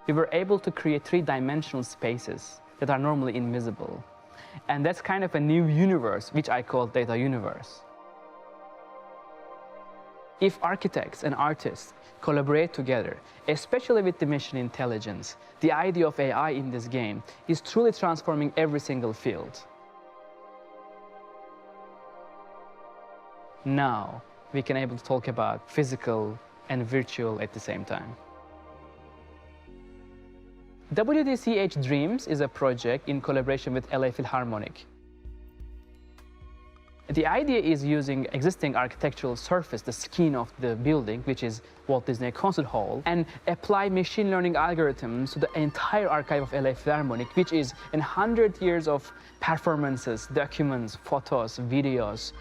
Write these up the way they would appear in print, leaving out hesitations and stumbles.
we were able to create three-dimensional spaces that are normally invisible. And that's kind of a new universe, which I call data universe. If architects and artists collaborate together, especially with the machine intelligence, the idea of AI in this game is truly transforming every single field. Now, we can able to talk about physical and virtual at the same time. WDCH Dreams is a project in collaboration with LA Philharmonic. The idea is using existing architectural surface, the skin of the building, which is Walt Disney Concert Hall, and apply machine learning algorithms to the entire archive of LA Philharmonic, which is 100 years of performances, documents, photos, videos,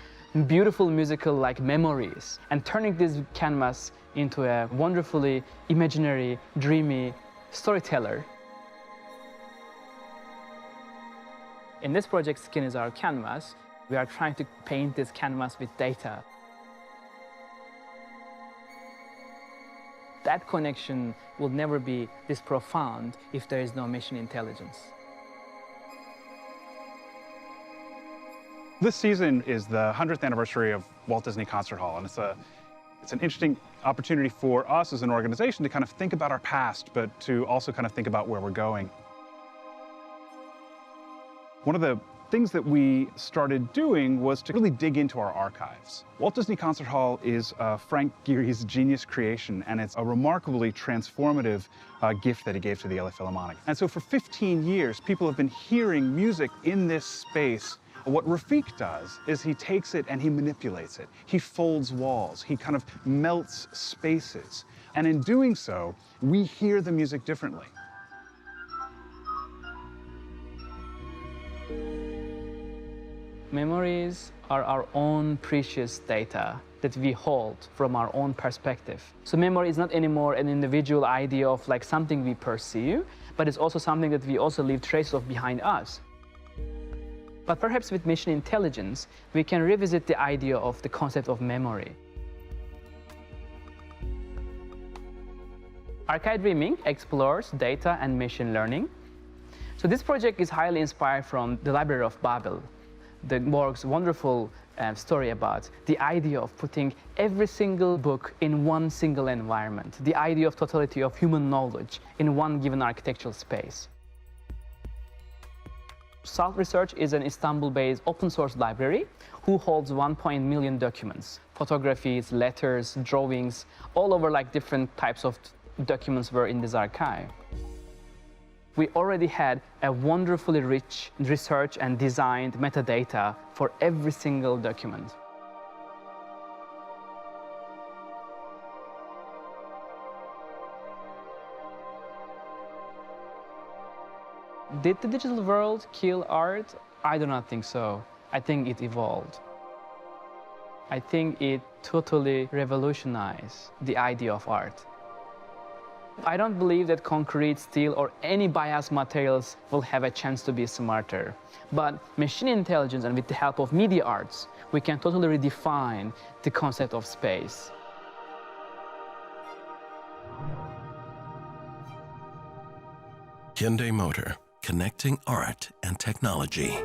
beautiful musical-like memories, and turning this canvas into a wonderfully imaginary, dreamy storyteller. In this project, Skin is our canvas. We are trying to paint this canvas with data. That connection will never be this profound if there is no machine intelligence. This season is the 100th anniversary of Walt Disney Concert Hall, and it's an interesting opportunity for us as an organization to kind of think about our past, but to also kind of think about where we're going. One of the things that we started doing was to really dig into our archives. Walt Disney Concert Hall is Frank Gehry's genius creation, and it's a remarkably transformative gift that he gave to the LA Philharmonic. And so for 15 years, people have been hearing music in this space. What Refik does is he takes it and he manipulates it. He folds walls, he kind of melts spaces. And in doing so, we hear the music differently. Memories are our own precious data that we hold from our own perspective. So memory is not anymore an individual idea of like something we perceive, but it's also something that we also leave traces of behind us. But perhaps with machine intelligence, we can revisit the idea of the concept of memory. Archive Dreaming explores data and machine learning. So this project is highly inspired from the Library of Babel, the Borg's wonderful story about the idea of putting every single book in one single environment, the idea of totality of human knowledge in one given architectural space. Salt Research is an Istanbul-based open-source library who holds 1 million documents, photographies, letters, drawings, all over like different types of documents were in this archive. We already had a wonderfully rich research and designed metadata for every single document. Did the digital world kill art? I do not think so. I think it evolved. I think it totally revolutionized the idea of art. I don't believe that concrete, steel, or any biased materials will have a chance to be smarter. But machine intelligence and with the help of media arts, we can totally redefine the concept of space. Hyundai Motor, connecting art and technology.